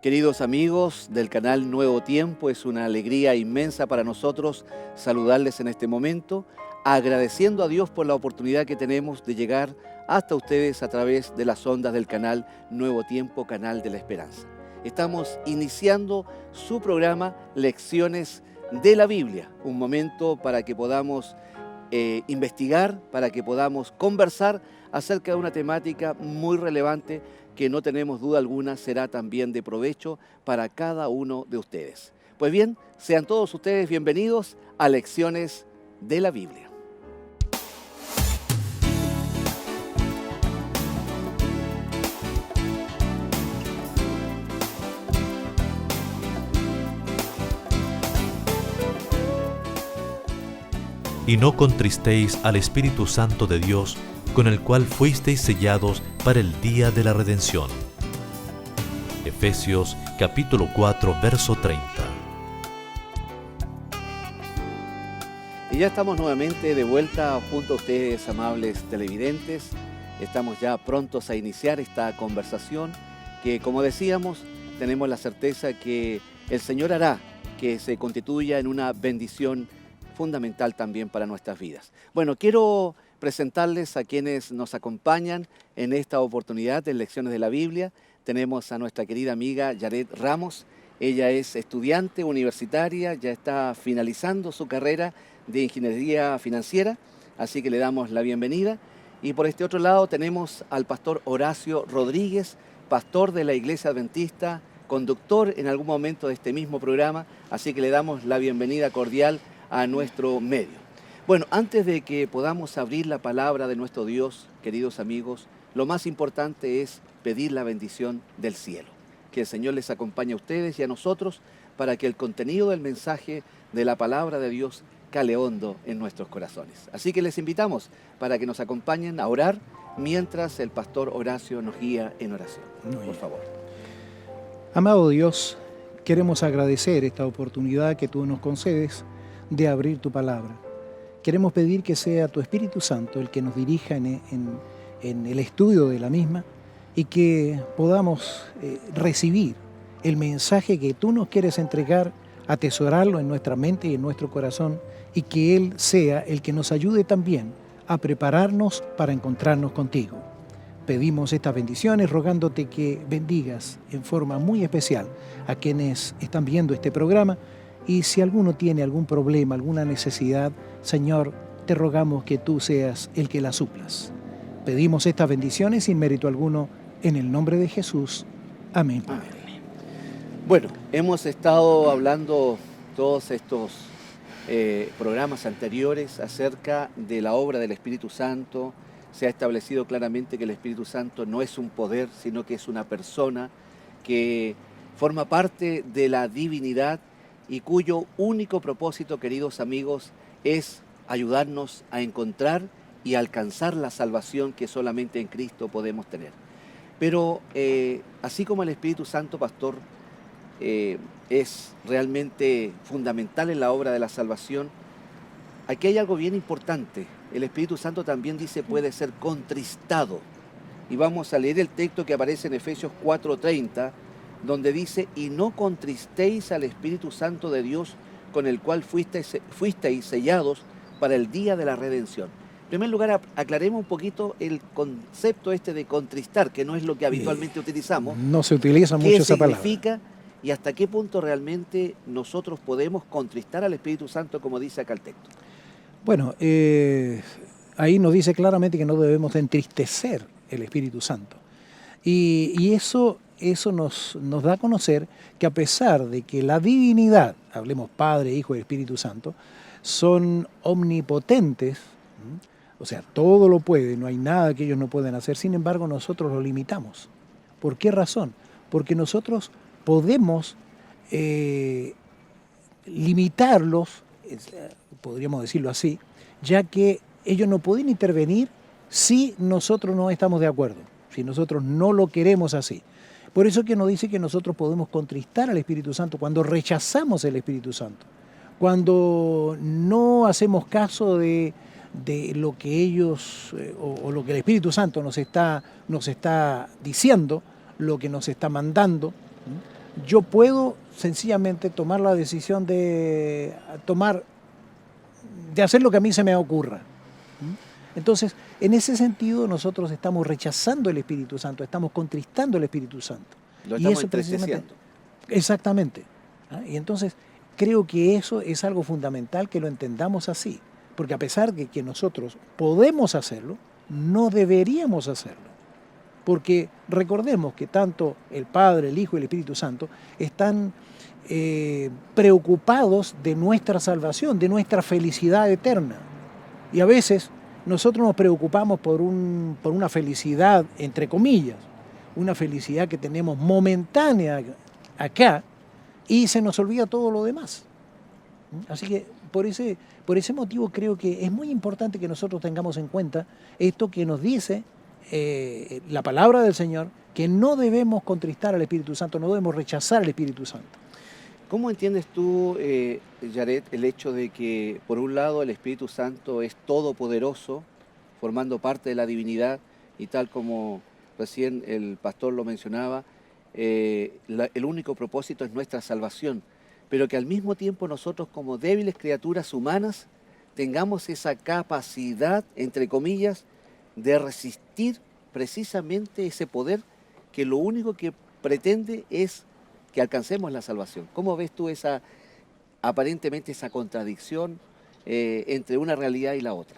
Queridos amigos del canal Nuevo Tiempo, es una alegría inmensa para nosotros saludarles en este momento, agradeciendo a Dios por la oportunidad que tenemos de llegar hasta ustedes a través de las ondas del canal Nuevo Tiempo, Canal de la Esperanza. Estamos iniciando su programa Lecciones de la Biblia, un momento para que podamos investigar, para que podamos conversar acerca de una temática muy relevante que no tenemos duda alguna será también de provecho para cada uno de ustedes. Pues bien, sean todos ustedes bienvenidos a Lecciones de la Biblia. Y no contristéis al Espíritu Santo de Dios, con el cual fuisteis sellados para el día de la redención. Efesios capítulo 4, verso 30. Y ya estamos nuevamente de vuelta junto a ustedes, amables televidentes. Estamos ya prontos a iniciar esta conversación que, como decíamos, tenemos la certeza que el Señor hará que se constituya en una bendición fundamental también para nuestras vidas. Bueno, quiero presentarles a quienes nos acompañan en esta oportunidad de Lecciones de la Biblia. Tenemos a nuestra querida amiga Yaret Ramos. Ella es estudiante universitaria, ya está finalizando su carrera de Ingeniería Financiera, así que le damos la bienvenida. Y por este otro lado tenemos al pastor Horacio Rodríguez, pastor de la Iglesia Adventista, conductor en algún momento de este mismo programa, así que le damos la bienvenida cordial a nuestro medio. Bueno, antes de que podamos abrir la palabra de nuestro Dios, queridos amigos, lo más importante es pedir la bendición del cielo. Que el Señor les acompañe a ustedes y a nosotros para que el contenido del mensaje de la palabra de Dios cale hondo en nuestros corazones. Así que les invitamos para que nos acompañen a orar mientras el pastor Horacio nos guía en oración. Por favor. Amado Dios, queremos agradecer esta oportunidad que tú nos concedes de abrir tu palabra. Queremos pedir que sea tu Espíritu Santo el que nos dirija en el estudio de la misma y que podamos recibir el mensaje que tú nos quieres entregar, atesorarlo en nuestra mente y en nuestro corazón y que Él sea el que nos ayude también a prepararnos para encontrarnos contigo. Pedimos estas bendiciones rogándote que bendigas en forma muy especial a quienes están viendo este programa. Y si alguno tiene algún problema, alguna necesidad, Señor, te rogamos que tú seas el que la suplas. Pedimos estas bendiciones sin mérito alguno, en el nombre de Jesús. Amén. Amén. Bueno, hemos estado hablando todos estos programas anteriores acerca de la obra del Espíritu Santo. Se ha establecido claramente que el Espíritu Santo no es un poder, sino que es una persona que forma parte de la divinidad y cuyo único propósito, queridos amigos, es ayudarnos a encontrar y alcanzar la salvación que solamente en Cristo podemos tener. Pero así como el Espíritu Santo, pastor, es realmente fundamental en la obra de la salvación, aquí hay algo bien importante. El Espíritu Santo también dice puede ser contristado. Y vamos a leer el texto que aparece en Efesios 4:30, donde dice, y no contristéis al Espíritu Santo de Dios, con el cual fuisteis sellados para el día de la redención. En primer lugar, aclaremos un poquito el concepto de contristar, que no es lo que habitualmente utilizamos. No se utiliza mucho esa palabra. ¿Qué significa y hasta qué punto realmente nosotros podemos contristar al Espíritu Santo, como dice acá el texto? Bueno, ahí nos dice claramente que no debemos entristecer el Espíritu Santo. Y eso nos da a conocer que a pesar de que la divinidad, hablemos Padre, Hijo y Espíritu Santo, son omnipotentes, o sea, todo lo puede, no hay nada que ellos no puedan hacer, sin embargo nosotros lo limitamos. ¿Por qué razón? Porque nosotros podemos limitarlos, podríamos decirlo así, ya que ellos no pueden intervenir si nosotros no estamos de acuerdo, si nosotros no lo queremos así. Por eso que nos dice que nosotros podemos contristar al Espíritu Santo cuando rechazamos el Espíritu Santo, cuando no hacemos caso de lo que ellos o lo que el Espíritu Santo nos está diciendo, lo que nos está mandando. yo puedo sencillamente tomar la decisión de hacer lo que a mí se me ocurra. Entonces, en ese sentido, nosotros estamos rechazando el Espíritu Santo, estamos contristando el Espíritu Santo. Lo estamos entristeciendo. Exactamente. Y entonces, creo que eso es algo fundamental que lo entendamos así, porque a pesar de que nosotros podemos hacerlo, no deberíamos hacerlo. Porque recordemos que tanto el Padre, el Hijo y el Espíritu Santo están preocupados de nuestra salvación, de nuestra felicidad eterna. Y a veces nosotros nos preocupamos por una felicidad, entre comillas, una felicidad que tenemos momentánea acá, y se nos olvida todo lo demás. Así que por ese motivo creo que es muy importante que nosotros tengamos en cuenta esto que nos dice la palabra del Señor, que no debemos contristar al Espíritu Santo, no debemos rechazar al Espíritu Santo. ¿Cómo entiendes tú, Yaret, el hecho de que, por un lado, el Espíritu Santo es todopoderoso, formando parte de la divinidad, y tal como recién el pastor lo mencionaba, el único propósito es nuestra salvación, pero que al mismo tiempo nosotros, como débiles criaturas humanas, tengamos esa capacidad, entre comillas, de resistir precisamente ese poder que lo único que pretende es que alcancemos la salvación? ¿Cómo ves tú aparentemente esa contradicción entre una realidad y la otra?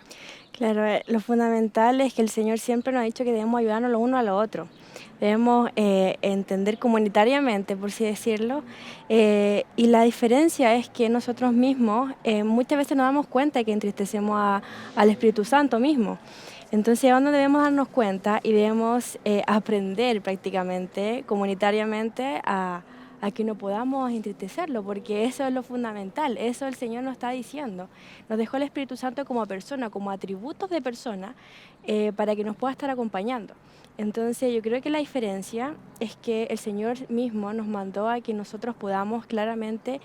Claro, lo fundamental es que el Señor siempre nos ha dicho que debemos ayudarnos los unos a los otros. Debemos entender comunitariamente, por así decirlo, y la diferencia es que nosotros mismos muchas veces nos damos cuenta de que entristecemos al Espíritu Santo mismo. Entonces, ¿dónde debemos darnos cuenta y debemos aprender prácticamente, comunitariamente, a que no podamos entristecerlo? Porque eso es lo fundamental, eso el Señor nos está diciendo. Nos dejó el Espíritu Santo como persona, como atributos de persona, para que nos pueda estar acompañando. Entonces yo creo que la diferencia es que el Señor mismo nos mandó a que nosotros podamos claramente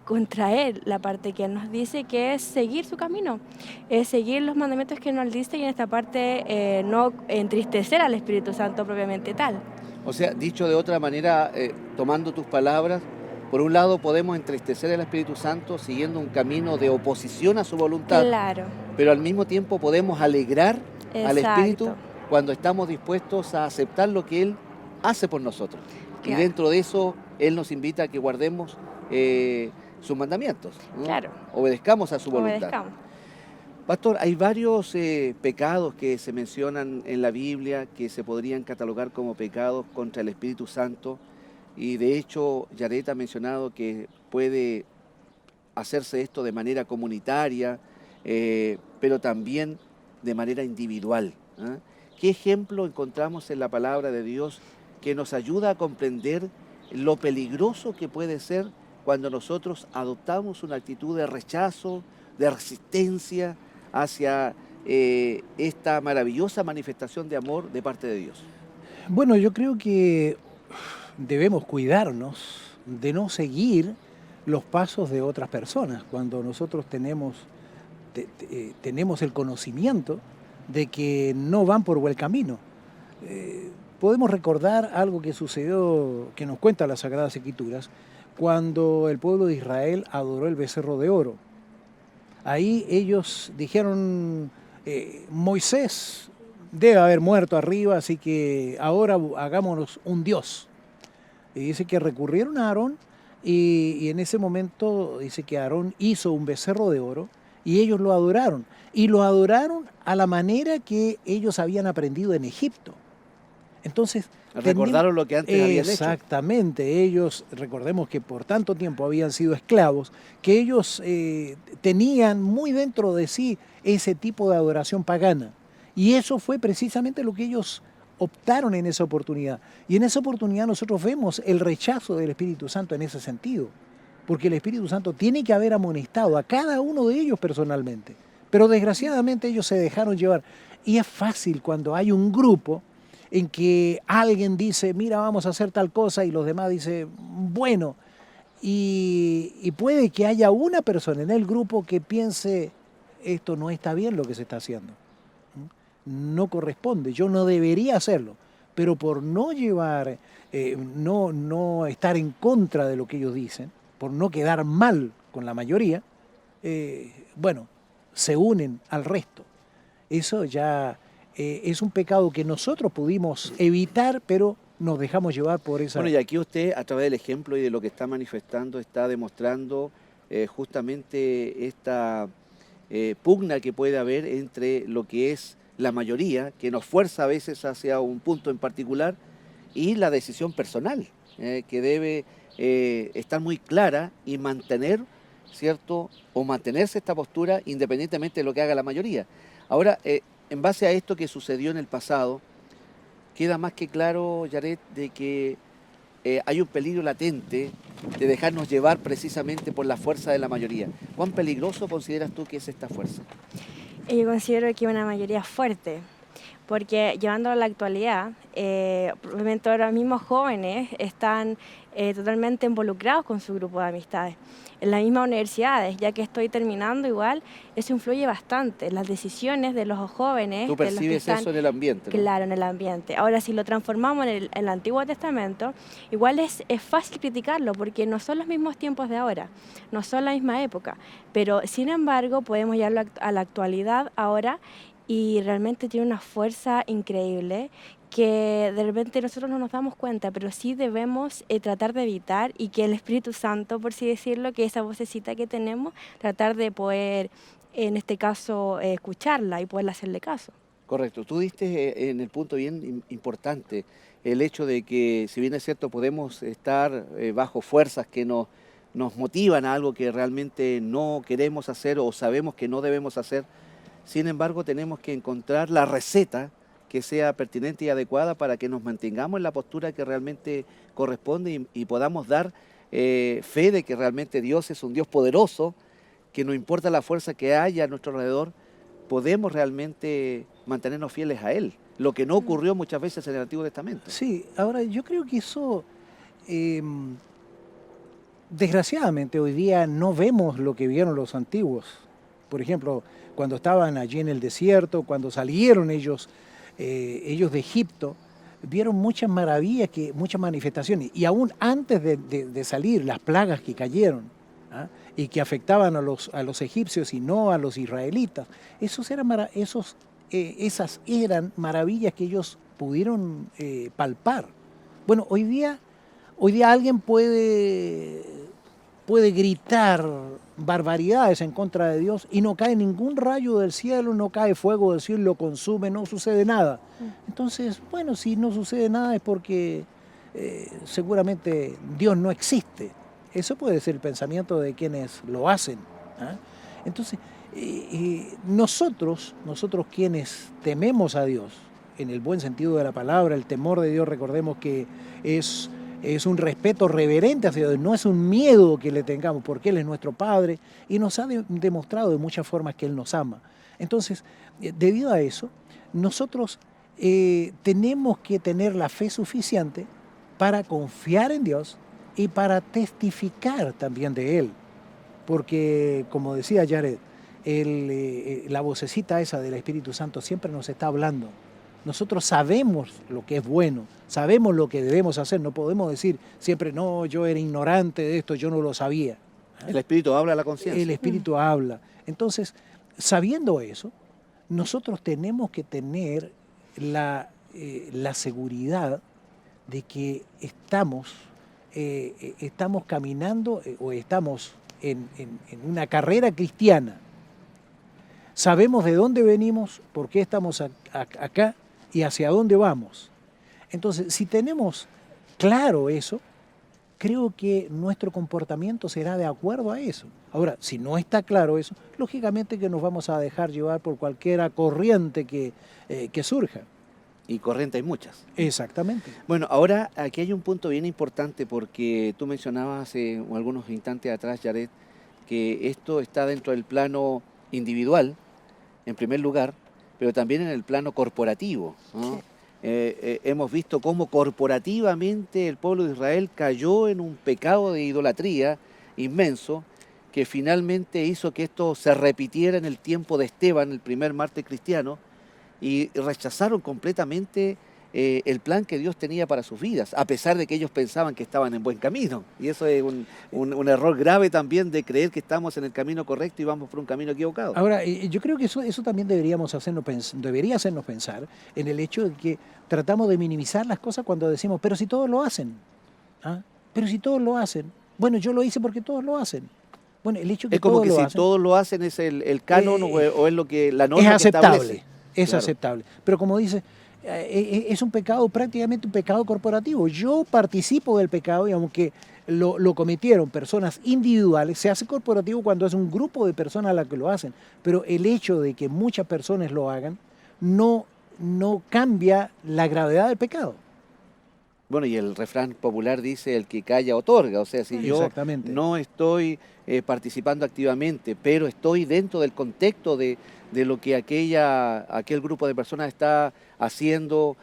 contraer la parte que Él nos dice, que es seguir su camino, es seguir los mandamientos que nos dice, y en esta parte no entristecer al Espíritu Santo propiamente tal. O sea, dicho de otra manera, tomando tus palabras, por un lado podemos entristecer al Espíritu Santo siguiendo un camino de oposición a su voluntad, Claro. pero al mismo tiempo podemos alegrar al Espíritu Exacto. cuando estamos dispuestos a aceptar lo que Él hace por nosotros. Claro. Y dentro de eso, Él nos invita a que guardemos sus mandamientos, ¿no? Claro. Obedezcamos a su voluntad. Obedezcamos. Pastor, hay varios pecados que se mencionan en la Biblia que se podrían catalogar como pecados contra el Espíritu Santo, y de hecho Yaret ha mencionado que puede hacerse esto de manera comunitaria, pero también de manera individual, ¿eh? ¿Qué ejemplo encontramos en la palabra de Dios que nos ayuda a comprender lo peligroso que puede ser cuando nosotros adoptamos una actitud de rechazo, de resistencia hacia esta maravillosa manifestación de amor de parte de Dios? Bueno, yo creo que debemos cuidarnos de no seguir los pasos de otras personas cuando nosotros tenemos el conocimiento de que no van por buen camino. Podemos recordar algo que sucedió, que nos cuenta las Sagradas Escrituras, cuando el pueblo de Israel adoró el becerro de oro. Ahí ellos dijeron, Moisés debe haber muerto arriba, así que ahora hagámonos un Dios. Y dice que recurrieron a Aarón, y en ese momento dice que Aarón hizo un becerro de oro y ellos lo adoraron. Y lo adoraron a la manera que ellos habían aprendido en Egipto. Entonces, recordaron lo que antes habían hecho. Exactamente, ellos, recordemos que por tanto tiempo habían sido esclavos, que ellos tenían muy dentro de sí ese tipo de adoración pagana. Y eso fue precisamente lo que ellos optaron en esa oportunidad. Y en esa oportunidad nosotros vemos el rechazo del Espíritu Santo en ese sentido. Porque el Espíritu Santo tiene que haber amonestado a cada uno de ellos personalmente. Pero desgraciadamente ellos se dejaron llevar. Y es fácil cuando hay un grupo en que alguien dice, mira, vamos a hacer tal cosa, y los demás dicen, bueno, y puede que haya una persona en el grupo que piense, esto no está bien lo que se está haciendo, no corresponde, yo no debería hacerlo, pero por no llevar, no estar en contra de lo que ellos dicen, por no quedar mal con la mayoría, bueno, se unen al resto. Eso ya es un pecado que nosotros pudimos evitar, pero nos dejamos llevar por esa... Bueno, y aquí usted, a través del ejemplo y de lo que está manifestando, está demostrando justamente esta pugna que puede haber entre lo que es la mayoría, que nos fuerza a veces hacia un punto en particular, y la decisión personal, que debe estar muy clara y mantener, ¿cierto? O mantenerse esta postura independientemente de lo que haga la mayoría. Ahora, en base a esto que sucedió en el pasado, queda más que claro, Yaret, de que hay un peligro latente de dejarnos llevar precisamente por la fuerza de la mayoría. ¿Cuán peligroso consideras tú que es esta fuerza? Yo considero que una mayoría fuerte, porque llevándolo a la actualidad, probablemente ahora mismos jóvenes están totalmente involucrados con su grupo de amistades. En las mismas universidades, ya que estoy terminando igual, eso influye bastante en las decisiones de los jóvenes. ¿Tú percibes de los que están, eso en el ambiente, ¿no? Claro, en el ambiente. Ahora, si lo transformamos en el Antiguo Testamento, igual es fácil criticarlo, porque no son los mismos tiempos de ahora, no son la misma época, pero sin embargo podemos llevarlo a la actualidad ahora, y realmente tiene una fuerza increíble que de repente nosotros no nos damos cuenta, pero sí debemos tratar de evitar, y que el Espíritu Santo, por así decirlo, que esa vocecita que tenemos, tratar de poder, en este caso, escucharla y poderle hacerle caso. Correcto. Tú diste en el punto bien importante el hecho de que, si bien es cierto, podemos estar bajo fuerzas que nos motivan a algo que realmente no queremos hacer o sabemos que no debemos hacer. Sin embargo, tenemos que encontrar la receta que sea pertinente y adecuada para que nos mantengamos en la postura que realmente corresponde y podamos dar fe de que realmente Dios es un Dios poderoso, que no importa la fuerza que haya a nuestro alrededor, podemos realmente mantenernos fieles a Él, lo que no ocurrió muchas veces en el Antiguo Testamento. Sí, ahora yo creo que eso, desgraciadamente hoy día no vemos lo que vieron los antiguos. Por ejemplo, cuando estaban allí en el desierto, cuando salieron ellos de Egipto, vieron muchas maravillas, muchas manifestaciones. Y aún antes de salir, las plagas que cayeron, ¿ah? Y que afectaban a los egipcios y no a los israelitas, esas eran maravillas que ellos pudieron palpar. Bueno, hoy día alguien puede gritar barbaridades en contra de Dios y no cae ningún rayo del cielo, no cae fuego del cielo, lo consume, no sucede nada. Entonces, bueno, si no sucede nada es porque seguramente Dios no existe. Eso puede ser el pensamiento de quienes lo hacen, ¿ah? Entonces, nosotros quienes tememos a Dios, en el buen sentido de la palabra, el temor de Dios, recordemos que es un respeto reverente hacia Dios, no es un miedo que le tengamos, porque Él es nuestro Padre y nos ha demostrado de muchas formas que Él nos ama. Entonces, debido a eso, nosotros tenemos que tener la fe suficiente para confiar en Dios y para testificar también de Él. Porque, como decía Yaret, la vocecita esa del Espíritu Santo siempre nos está hablando. Nosotros sabemos lo que es bueno, sabemos lo que debemos hacer, no podemos decir siempre, no, yo era ignorante de esto, yo no lo sabía. El Espíritu habla a la conciencia. El Espíritu habla. Entonces, sabiendo eso, nosotros tenemos que tener la seguridad de que estamos caminando o estamos en una carrera cristiana. Sabemos de dónde venimos, por qué estamos acá y hacia dónde vamos. Entonces, si tenemos claro eso, creo que nuestro comportamiento será de acuerdo a eso. Ahora, si no está claro eso, lógicamente que nos vamos a dejar llevar por cualquier corriente que surja. Y corrientes hay muchas. Exactamente. Bueno, ahora aquí hay un punto bien importante, porque tú mencionabas hace algunos instantes atrás, Yaret, que esto está dentro del plano individual, en primer lugar, pero también en el plano corporativo, ¿no? Sí. Hemos visto cómo corporativamente el pueblo de Israel cayó en un pecado de idolatría inmenso, que finalmente hizo que esto se repitiera en el tiempo de Esteban, el primer mártir cristiano, y rechazaron completamente el plan que Dios tenía para sus vidas, a pesar de que ellos pensaban que estaban en buen camino. Y eso es un error grave también, de creer que estamos en el camino correcto y vamos por un camino equivocado. Ahora, yo creo que eso también debería hacernos pensar en el hecho de que tratamos de minimizar las cosas cuando decimos, pero si todos lo hacen, ¿ah? Pero si todos lo hacen, bueno, yo lo hice porque todos lo hacen. Bueno, el hecho de que Es como todos que lo si hacen, todos lo hacen es el canon o es lo que la norma es que aceptable, establece. es Claro. aceptable. Pero como dice, es un pecado, prácticamente un pecado corporativo. Yo participo del pecado y aunque lo cometieron personas individuales, se hace corporativo cuando es un grupo de personas las que lo hacen. Pero el hecho de que muchas personas lo hagan no cambia la gravedad del pecado. Bueno, y el refrán popular dice, el que calla otorga. O sea, si yo Exactamente. no estoy participando activamente, pero estoy dentro del contexto de lo que aquel grupo de personas está haciendo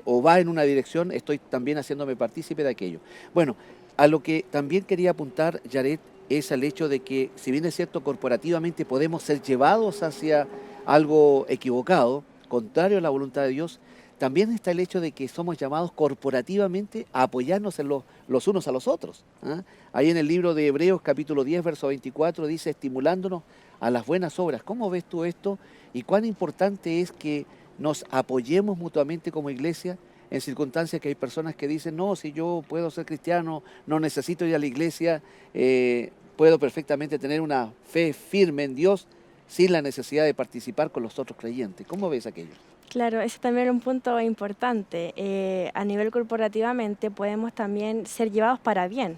o va en una dirección, estoy también haciéndome partícipe de aquello. Bueno, a lo que también quería apuntar, Yaret, es al hecho de que, si bien es cierto, corporativamente podemos ser llevados hacia algo equivocado, contrario a la voluntad de Dios, también está el hecho de que somos llamados corporativamente a apoyarnos en los unos a los otros. ¿Ah? Ahí en el libro de Hebreos capítulo 10, verso 24, dice, estimulándonos a las buenas obras. ¿Cómo ves tú esto? Y cuán importante es que nos apoyemos mutuamente como iglesia en circunstancias que hay personas que dicen, no, si yo puedo ser cristiano, no necesito ir a la iglesia, puedo perfectamente tener una fe firme en Dios sin la necesidad de participar con los otros creyentes. ¿Cómo ves aquello? Claro, ese también es un punto importante. A nivel corporativamente podemos también ser llevados para bien.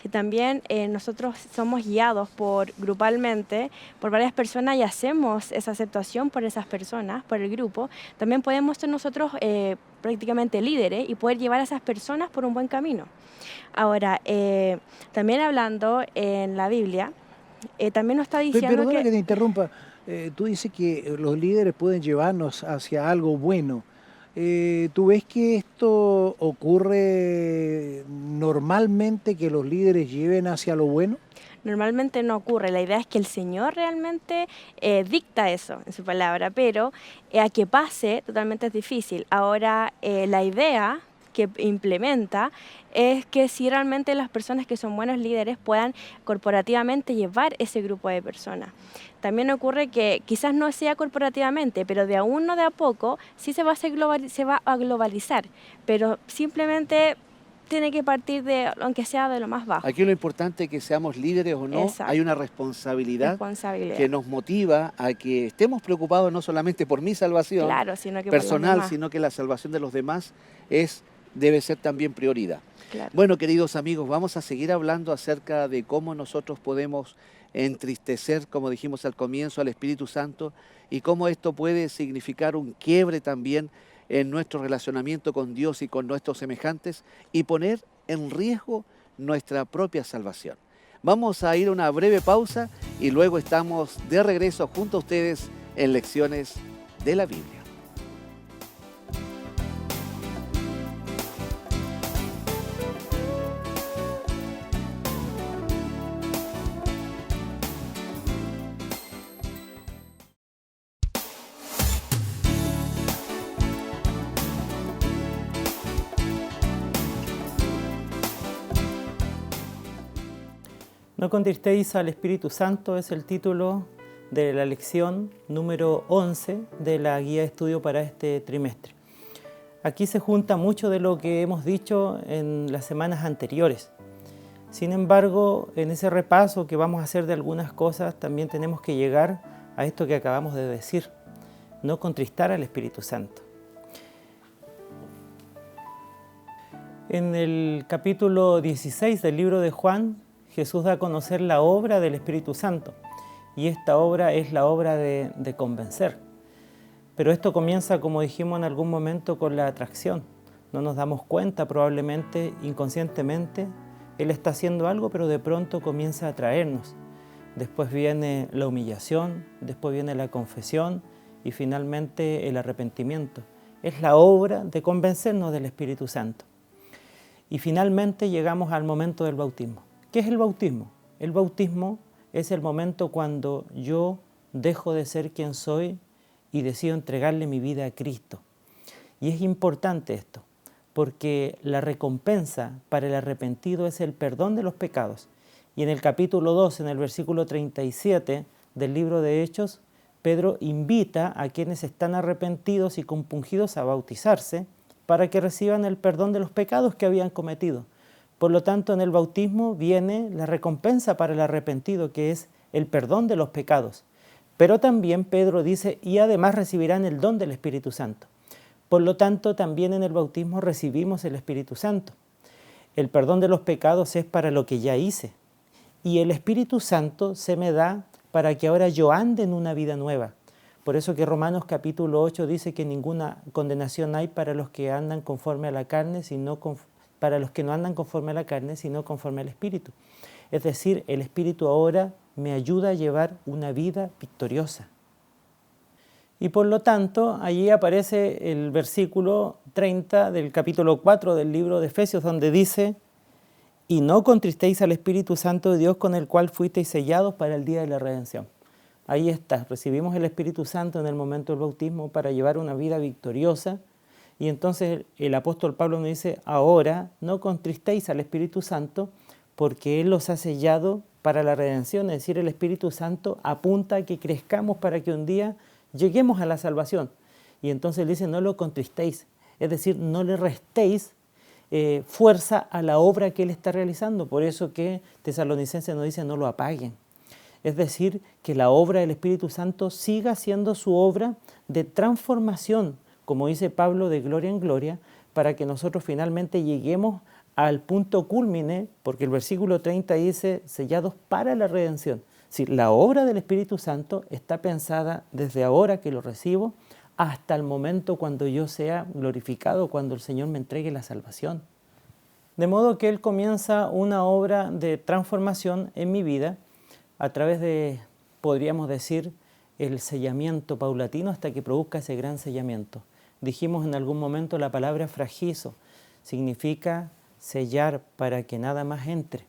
Si también nosotros somos guiados grupalmente por varias personas y hacemos esa aceptación por esas personas, por el grupo, también podemos ser nosotros prácticamente líderes y poder llevar a esas personas por un buen camino. Ahora, también hablando en la Biblia, también nos está diciendo Perdona que que... te interrumpa. Tú dices que los líderes pueden llevarnos hacia algo bueno. ¿Tú ves que esto ocurre normalmente, que los líderes lleven hacia lo bueno? Normalmente no ocurre, la idea es que el Señor realmente dicta eso en su palabra, pero a que pase totalmente es difícil. Ahora, la idea que implementa es que si realmente las personas que son buenos líderes puedan corporativamente llevar ese grupo de personas. También ocurre que quizás no sea corporativamente, pero de a uno de a poco sí se va a globalizar, pero simplemente tiene que partir de, aunque sea de lo más bajo. Aquí lo importante es que seamos líderes o no, Exacto. hay una responsabilidad que nos motiva a que estemos preocupados no solamente por mi salvación Claro, sino que por los personal, demás. sino que la salvación de los demás debe ser también prioridad. Claro. Bueno, queridos amigos, vamos a seguir hablando acerca de cómo nosotros podemos entristecer, como dijimos al comienzo, al Espíritu Santo y cómo esto puede significar un quiebre también en nuestro relacionamiento con Dios y con nuestros semejantes y poner en riesgo nuestra propia salvación. Vamos a ir a una breve pausa y luego estamos de regreso junto a ustedes en Lecciones de la Biblia. No contristéis al Espíritu Santo es el título de la lección número 11 de la guía de estudio para este trimestre. Aquí se junta mucho de lo que hemos dicho en las semanas anteriores. Sin embargo, en ese repaso que vamos a hacer de algunas cosas, también tenemos que llegar a esto que acabamos de decir, no contristar al Espíritu Santo. En el capítulo 16 del libro de Juan, Jesús da a conocer la obra del Espíritu Santo y esta obra es la obra de convencer. Pero esto comienza, como dijimos en algún momento, con la atracción. No nos damos cuenta, probablemente inconscientemente, Él está haciendo algo, pero de pronto comienza a atraernos. Después viene la humillación, después viene la confesión y finalmente el arrepentimiento. Es la obra de convencernos del Espíritu Santo. Y finalmente llegamos al momento del bautismo. ¿Qué es el bautismo? El bautismo es el momento cuando yo dejo de ser quien soy y decido entregarle mi vida a Cristo. Y es importante esto, porque la recompensa para el arrepentido es el perdón de los pecados. Y en el capítulo 2, en el versículo 37 del libro de Hechos, Pedro invita a quienes están arrepentidos y compungidos a bautizarse para que reciban el perdón de los pecados que habían cometido. Por lo tanto, en el bautismo viene la recompensa para el arrepentido, que es el perdón de los pecados. Pero también Pedro dice, y además recibirán el don del Espíritu Santo. Por lo tanto, también en el bautismo recibimos el Espíritu Santo. El perdón de los pecados es para lo que ya hice. Y el Espíritu Santo se me da para que ahora yo ande en una vida nueva. Por eso que Romanos capítulo 8 dice que ninguna condenación hay para los que andan conforme a la carne, para los que no andan conforme a la carne, sino conforme al Espíritu. Es decir, el Espíritu ahora me ayuda a llevar una vida victoriosa. Y por lo tanto, allí aparece el versículo 30 del capítulo 4 del libro de Efesios, donde dice, y no contristéis al Espíritu Santo de Dios con el cual fuisteis sellados para el día de la redención. Ahí está, recibimos el Espíritu Santo en el momento del bautismo para llevar una vida victoriosa. Y entonces el apóstol Pablo nos dice, ahora no contristéis al Espíritu Santo porque Él los ha sellado para la redención. Es decir, el Espíritu Santo apunta a que crezcamos para que un día lleguemos a la salvación. Y entonces él dice, no lo contristéis, es decir, no le restéis fuerza a la obra que Él está realizando. Por eso que Tesalonicenses nos dice, no lo apaguen. Es decir, que la obra del Espíritu Santo siga siendo su obra de transformación, como dice Pablo, de gloria en gloria, para que nosotros finalmente lleguemos al punto cúlmine, porque el versículo 30 dice, sellados para la redención. Es decir, la obra del Espíritu Santo está pensada desde ahora que lo recibo hasta el momento cuando yo sea glorificado, cuando el Señor me entregue la salvación. De modo que Él comienza una obra de transformación en mi vida a través de, podríamos decir, el sellamiento paulatino hasta que produzca ese gran sellamiento. Dijimos en algún momento la palabra fragizo, significa sellar para que nada más entre.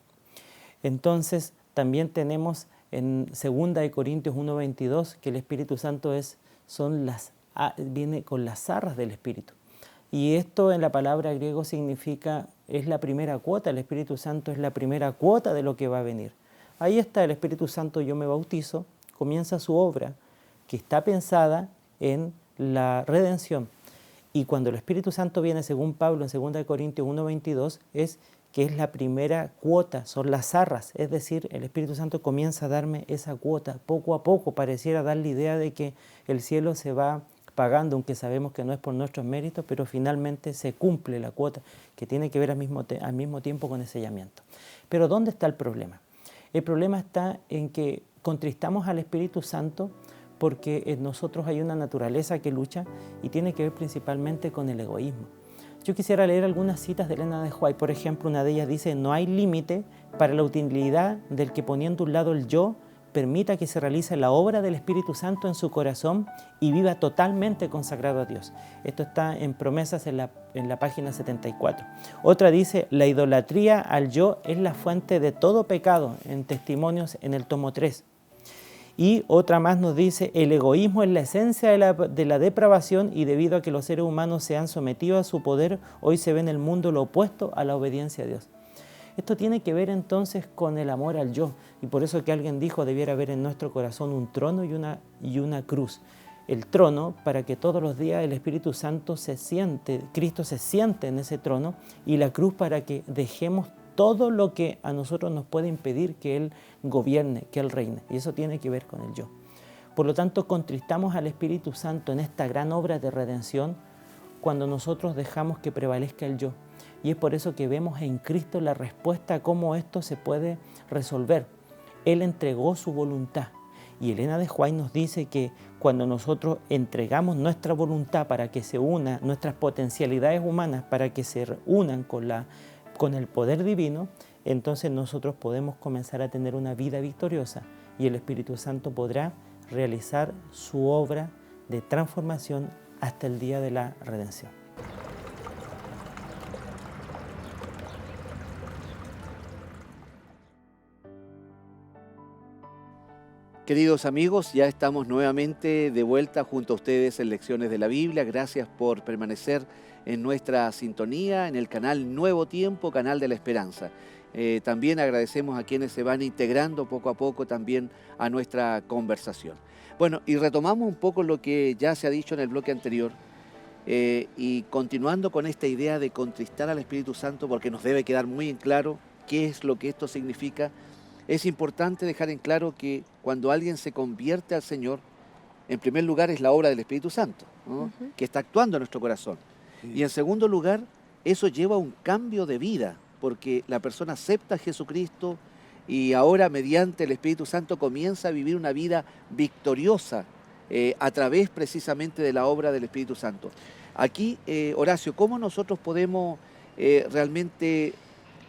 Entonces también tenemos en 2 Corintios 1:22 que el Espíritu Santo viene con las arras del Espíritu. Y esto en la palabra griego significa, es la primera cuota, el Espíritu Santo es la primera cuota de lo que va a venir. Ahí está el Espíritu Santo, yo me bautizo, comienza su obra que está pensada en la redención. Y cuando el Espíritu Santo viene, según Pablo en 2 Corintios 1:22, es que es la primera cuota, son las arras, es decir, el Espíritu Santo comienza a darme esa cuota, poco a poco, pareciera dar la idea de que el cielo se va pagando, aunque sabemos que no es por nuestros méritos, pero finalmente se cumple la cuota, que tiene que ver al mismo tiempo con el sellamiento. Pero ¿dónde está el problema? El problema está en que contristamos al Espíritu Santo porque en nosotros hay una naturaleza que lucha y tiene que ver principalmente con el egoísmo. Yo quisiera leer algunas citas de Elena de White. Por ejemplo, una de ellas dice, no hay límite para la utilidad del que poniendo a un lado el yo, permita que se realice la obra del Espíritu Santo en su corazón y viva totalmente consagrado a Dios. Esto está en Promesas en la página 74. Otra dice, la idolatría al yo es la fuente de todo pecado, en Testimonios en el tomo 3. Y otra más nos dice, el egoísmo es la esencia de la depravación y debido a que los seres humanos se han sometido a su poder, hoy se ve en el mundo lo opuesto a la obediencia a Dios. Esto tiene que ver entonces con el amor al yo y por eso que alguien dijo debiera haber en nuestro corazón un trono y una cruz. El trono para que todos los días el Espíritu Santo Cristo se siente en ese trono y la cruz para que dejemos todo lo que a nosotros nos puede impedir que Él gobierne, que Él reine. Y eso tiene que ver con el yo. Por lo tanto, contristamos al Espíritu Santo en esta gran obra de redención cuando nosotros dejamos que prevalezca el yo. Y es por eso que vemos en Cristo la respuesta a cómo esto se puede resolver. Él entregó su voluntad. Y Elena de White nos dice que cuando nosotros entregamos nuestra voluntad para que se una, nuestras potencialidades humanas para que se unan con el poder divino, entonces nosotros podemos comenzar a tener una vida victoriosa y el Espíritu Santo podrá realizar su obra de transformación hasta el día de la redención. Queridos amigos, ya estamos nuevamente de vuelta junto a ustedes en Lecciones de la Biblia. Gracias por permanecer en nuestra sintonía, en el canal Nuevo Tiempo, canal de la Esperanza. También agradecemos a quienes se van integrando poco a poco también a nuestra conversación. Bueno, y retomamos un poco lo que ya se ha dicho en el bloque anterior, y continuando con esta idea de contristar al Espíritu Santo, porque nos debe quedar muy en claro qué es lo que esto significa. Es importante dejar en claro que cuando alguien se convierte al Señor, en primer lugar es la obra del Espíritu Santo, ¿no? Que está actuando en nuestro corazón. Sí. Y en segundo lugar, eso lleva a un cambio de vida, porque la persona acepta a Jesucristo y ahora mediante el Espíritu Santo comienza a vivir una vida victoriosa a través precisamente de la obra del Espíritu Santo. Aquí, Horacio, ¿cómo nosotros podemos realmente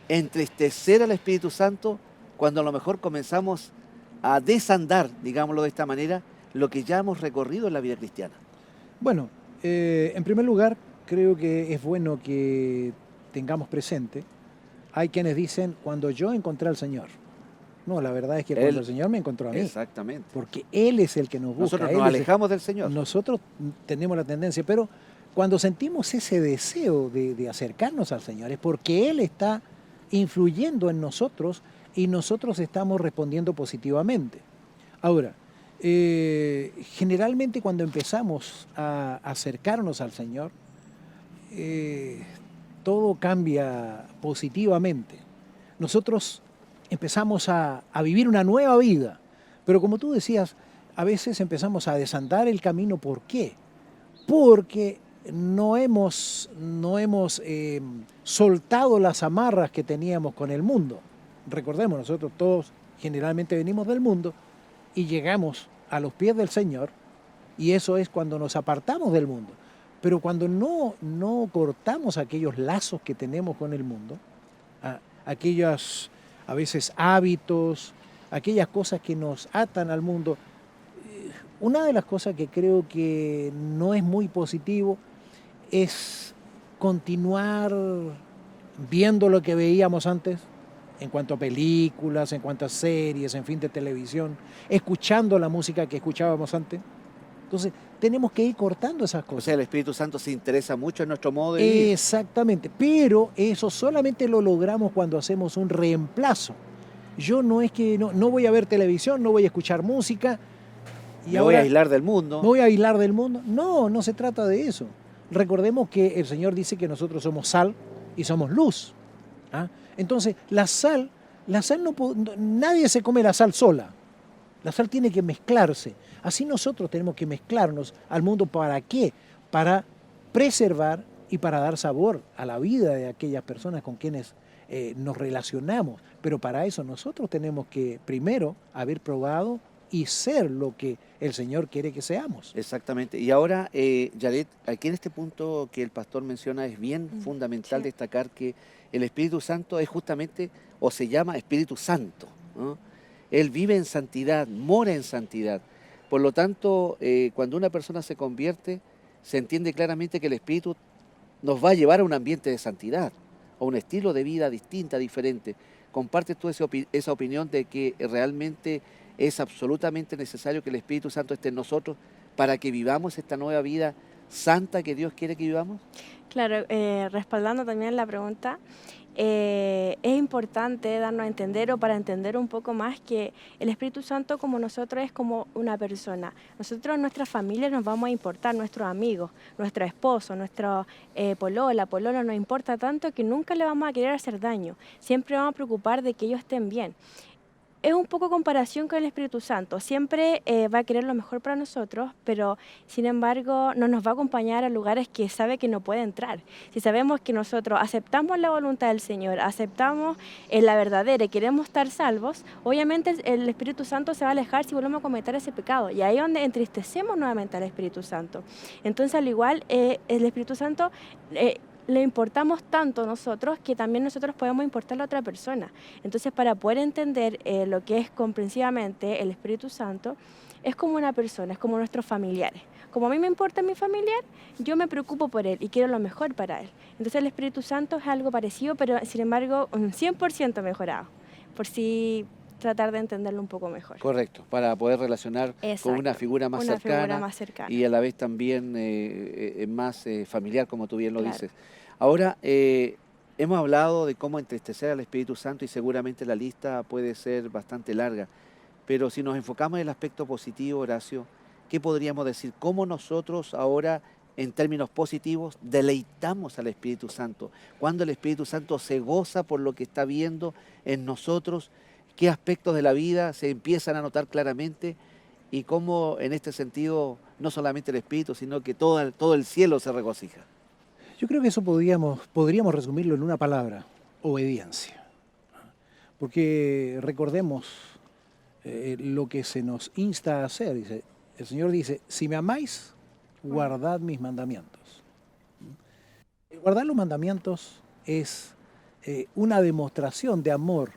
entristecer al Espíritu Santo cuando a lo mejor comenzamos a desandar, digámoslo de esta manera, lo que ya hemos recorrido en la vida cristiana? Bueno, en primer lugar, creo que es bueno que tengamos presente, hay quienes dicen, cuando yo encontré al Señor. No, la verdad es que cuando el Señor me encontró a mí. Exactamente. Porque Él es el que nos busca. Nosotros nos alejamos del Señor. Nosotros tenemos la tendencia, pero cuando sentimos ese deseo de acercarnos al Señor, es porque Él está influyendo en nosotros y nosotros estamos respondiendo positivamente. Ahora, generalmente cuando empezamos a acercarnos al Señor, todo cambia positivamente. Nosotros empezamos a vivir una nueva vida, pero como tú decías, a veces empezamos a desandar el camino. ¿Por qué? Porque no hemos soltado las amarras que teníamos con el mundo. Recordemos, nosotros todos generalmente venimos del mundo y llegamos a los pies del Señor, y eso es cuando nos apartamos del mundo. Pero cuando no cortamos aquellos lazos que tenemos con el mundo, aquellos a veces hábitos, aquellas cosas que nos atan al mundo, una de las cosas que creo que no es muy positivo es continuar viendo lo que veíamos antes, en cuanto a películas, en cuanto a series, en fin, de televisión, escuchando la música que escuchábamos antes. Entonces, tenemos que ir cortando esas cosas. O sea, el Espíritu Santo se interesa mucho en nuestro modo de vivir. Exactamente, pero eso solamente lo logramos cuando hacemos un reemplazo. Yo no es que no voy a ver televisión, no voy a escuchar música. Y me voy a aislar del mundo. ¿Me voy a aislar del mundo? No se trata de eso. Recordemos que el Señor dice que nosotros somos sal y somos luz. Entonces, la sal nadie se come la sal sola. La sal tiene que mezclarse. Así nosotros tenemos que mezclarnos al mundo. ¿Para qué? Para preservar y para dar sabor a la vida de aquellas personas con quienes nos relacionamos. Pero para eso nosotros tenemos que primero haber probado y ser lo que el Señor quiere que seamos. Exactamente. Y ahora, Yaret, aquí en este punto que el pastor menciona es bien fundamental destacar que el Espíritu Santo es justamente, o se llama Espíritu Santo, ¿no? Él vive en santidad, mora en santidad. Por lo tanto, cuando una persona se convierte, se entiende claramente que el Espíritu nos va a llevar a un ambiente de santidad, a un estilo de vida distinta, diferente. ¿Compartes tú esa opinión de que realmente es absolutamente necesario que el Espíritu Santo esté en nosotros para que vivamos esta nueva vida santa que Dios quiere que vivamos? Claro, respaldando también la pregunta, es importante darnos a entender, o para entender un poco más, que el Espíritu Santo como nosotros es como una persona. Nosotros, nuestra familia, nos vamos a importar, nuestros amigos, nuestro esposo, nuestro pololo nos importa tanto que nunca le vamos a querer hacer daño. Siempre vamos a preocupar de que ellos estén bien. Es un poco comparación con el Espíritu Santo. Siempre va a querer lo mejor para nosotros, pero sin embargo no nos va a acompañar a lugares que sabe que no puede entrar. Si sabemos que nosotros aceptamos la voluntad del Señor, aceptamos la verdadera y queremos estar salvos, obviamente el Espíritu Santo se va a alejar si volvemos a cometer ese pecado. Y ahí es donde entristecemos nuevamente al Espíritu Santo. Entonces, al igual, el Espíritu Santo... le importamos tanto nosotros que también nosotros podemos importarle a otra persona. Entonces, para poder entender lo que es comprensivamente el Espíritu Santo, es como una persona, es como nuestros familiares. Como a mí me importa mi familiar, yo me preocupo por él y quiero lo mejor para él. Entonces, el Espíritu Santo es algo parecido, pero sin embargo, un 100% mejorado. Por si tratar de entenderlo un poco mejor. Correcto, para poder relacionar con Exacto, una figura más una cercana figura más cercana. y a la vez también más familiar, como tú bien lo Claro. dices. Ahora, hemos hablado de cómo entristecer al Espíritu Santo y seguramente la lista puede ser bastante larga, pero si nos enfocamos en el aspecto positivo, Horacio, ¿qué podríamos decir? ¿Cómo nosotros ahora, en términos positivos, deleitamos al Espíritu Santo? Cuando el Espíritu Santo se goza por lo que está viendo en nosotros, ¿qué aspectos de la vida se empiezan a notar claramente? Y cómo en este sentido, no solamente el Espíritu, sino que todo el cielo se regocija. Yo creo que eso podríamos resumirlo en una palabra: obediencia. Porque recordemos lo que se nos insta a hacer. El Señor dice: si me amáis, guardad mis mandamientos. Guardar los mandamientos es una demostración de amor.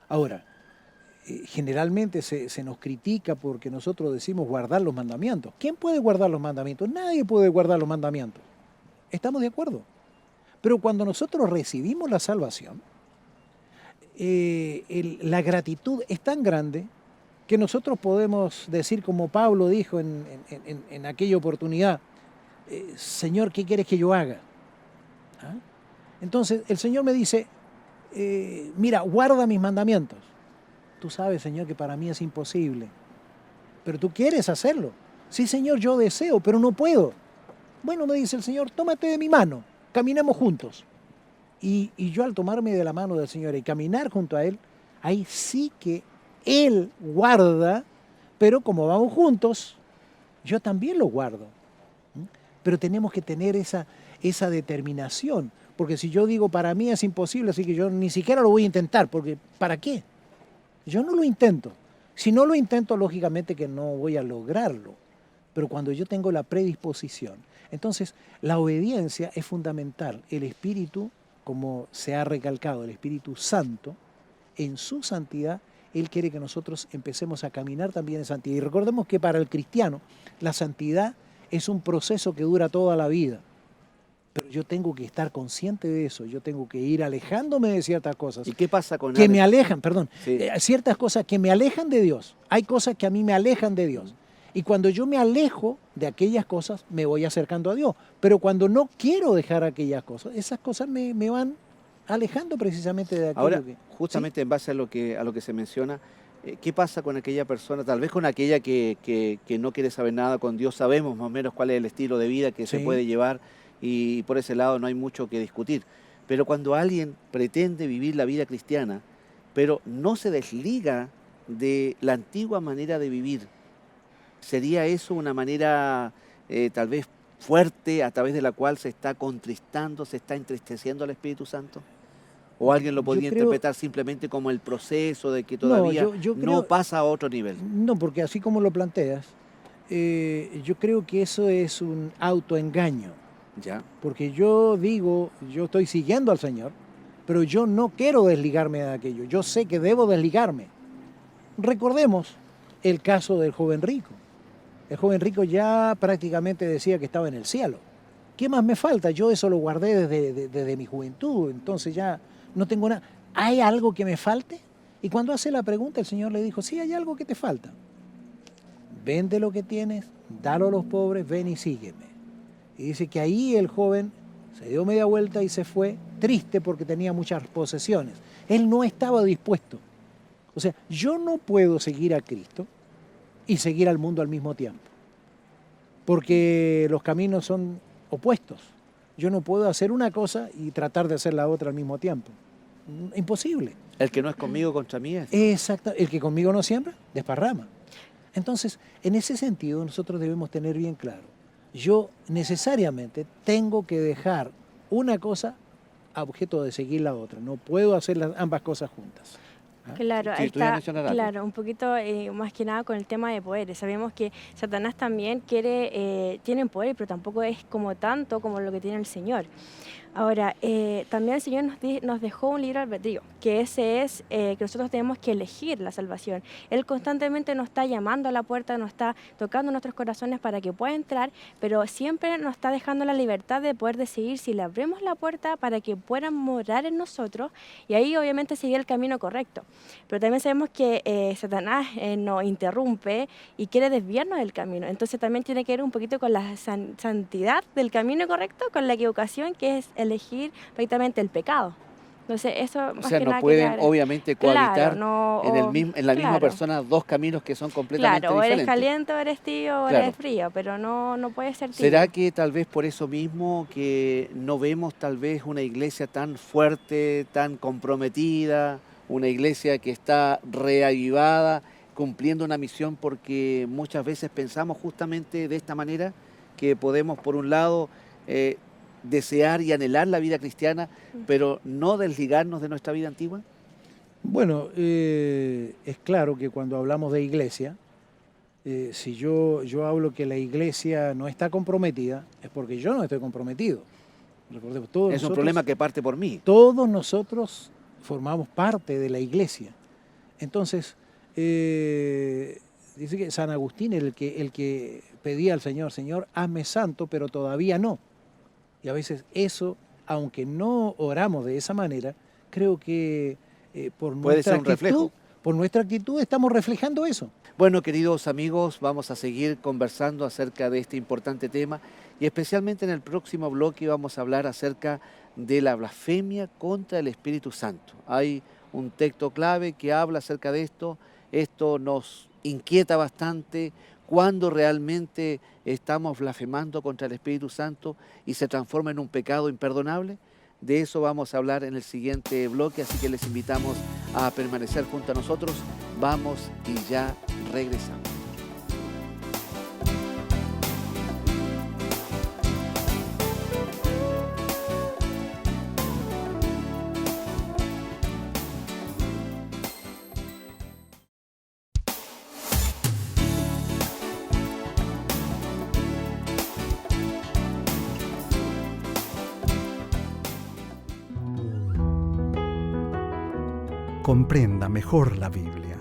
Ahora, generalmente se nos critica porque nosotros decimos guardar los mandamientos. ¿Quién puede guardar los mandamientos? Nadie puede guardar los mandamientos. Estamos de acuerdo. Pero cuando nosotros recibimos la salvación, la gratitud es tan grande que nosotros podemos decir, como Pablo dijo en aquella oportunidad: Señor, ¿qué quieres que yo haga? ¿Ah? Entonces el Señor me dice: mira, guarda mis mandamientos. Tú sabes, Señor, que para mí es imposible, pero tú quieres hacerlo. Sí, Señor, yo deseo, pero no puedo. Bueno, me dice el Señor, tómate de mi mano, caminemos juntos. Y yo, al tomarme de la mano del Señor y caminar junto a Él, ahí sí que Él guarda, pero como vamos juntos, yo también lo guardo. Pero tenemos que tener esa determinación, porque si yo digo para mí es imposible, así que yo ni siquiera lo voy a intentar, porque ¿para qué? Yo no lo intento. Si no lo intento, lógicamente que no voy a lograrlo. Pero cuando yo tengo la predisposición, entonces la obediencia es fundamental. El Espíritu, como se ha recalcado, el Espíritu Santo, en su santidad, Él quiere que nosotros empecemos a caminar también en santidad. Y recordemos que para el cristiano la santidad es un proceso que dura toda la vida. Pero yo tengo que estar consciente de eso, yo tengo que ir alejándome de ciertas cosas. ¿Y qué pasa con que me alejan, perdón, Sí. Ciertas cosas que me alejan de Dios. Hay cosas que a mí me alejan de Dios. Y cuando yo me alejo de aquellas cosas, me voy acercando a Dios. Pero cuando no quiero dejar aquellas cosas, esas cosas me van alejando precisamente de aquello. Ahora, que... justamente en base a lo que se menciona, ¿qué pasa con aquella persona, tal vez con aquella que no quiere saber nada con Dios? Sabemos más o menos cuál es el estilo de vida que se Sí. puede llevar y por ese lado no hay mucho que discutir. Pero cuando alguien pretende vivir la vida cristiana, pero no se desliga de la antigua manera de vivir, ¿sería eso una manera tal vez fuerte a través de la cual se está contristando, se está entristeciendo al Espíritu Santo? ¿O alguien lo podría interpretar simplemente como el proceso de que todavía yo no creo- pasa a otro nivel? No, porque así como lo planteas, yo creo que eso es un autoengaño. ¿Ya? Porque yo digo, yo estoy siguiendo al Señor, pero yo no quiero desligarme de aquello. Yo sé que debo desligarme. Recordemos el caso del joven rico. El joven rico ya prácticamente decía que estaba en el cielo. ¿Qué más me falta? Yo eso lo guardé desde mi juventud, entonces ya no tengo nada. ¿Hay algo que me falte? Y cuando hace la pregunta, el Señor le dijo: sí, hay algo que te falta. Vende lo que tienes, dalo a los pobres, ven y sígueme. Y dice que ahí el joven se dio media vuelta y se fue, triste porque tenía muchas posesiones. Él no estaba dispuesto. O sea, yo no puedo seguir a Cristo y seguir al mundo al mismo tiempo, porque los caminos son opuestos. Yo no puedo hacer una cosa y tratar de hacer la otra al mismo tiempo. Imposible. El que no es conmigo contra mí es. Exacto. El que conmigo no siembra, desparrama. Entonces, en ese sentido, nosotros debemos tener bien claro: yo necesariamente tengo que dejar una cosa a objeto de seguir la otra. No puedo hacer ambas cosas juntas. Claro, Sí, ahí tú ibas a está, mencionar algo. claro, un poquito más que nada con el tema de poderes. Sabemos que Satanás también tiene poder, pero tampoco es como tanto como lo que tiene el Señor. Ahora, también el Señor nos dejó un libre albedrío, que ese es que nosotros tenemos que elegir la salvación. Él constantemente nos está llamando a la puerta, nos está tocando nuestros corazones para que pueda entrar, pero siempre nos está dejando la libertad de poder decidir si le abrimos la puerta para que puedan morar en nosotros y ahí obviamente seguir el camino correcto. Pero también sabemos que Satanás nos interrumpe y quiere desviarnos del camino. Entonces también tiene que ver un poquito con la santidad del camino correcto, con la equivocación, que es elegir perfectamente el pecado. Entonces eso O más sea, que no nada pueden queda- obviamente Claro, cohabitar no, en la misma claro, persona dos caminos que son completamente claro, o eres diferentes. caliente o eres tibio o Claro. eres frío, pero no puede ser tibio. ¿Será que tal vez por eso mismo que no vemos tal vez una iglesia tan fuerte, tan comprometida, una iglesia que está reavivada, cumpliendo una misión, porque muchas veces pensamos justamente de esta manera que podemos por un lado desear y anhelar la vida cristiana, pero no desligarnos de nuestra vida antigua? Bueno, es claro que cuando hablamos de iglesia, si yo hablo que la iglesia no está comprometida, es porque yo no estoy comprometido. Recordemos, Es un problema que parte por mí. todos nosotros formamos parte de la iglesia. Entonces, dice que San Agustín, el que pedía al Señor, Señor, hazme santo, pero todavía no. Y a veces eso, aunque no oramos de esa manera, creo que Puede ser un reflejo. por nuestra actitud estamos reflejando eso. Bueno, queridos amigos, vamos a seguir conversando acerca de este importante tema y especialmente en el próximo bloque vamos a hablar acerca de la blasfemia contra el Espíritu Santo. Hay un texto clave que habla acerca de esto. Esto nos inquieta bastante cuando realmente estamos blasfemando contra el Espíritu Santo y se transforma en un pecado imperdonable. De eso vamos a hablar en el siguiente bloque, así que les invitamos a permanecer junto a nosotros. Vamos y ya regresamos. Comprenda mejor la Biblia.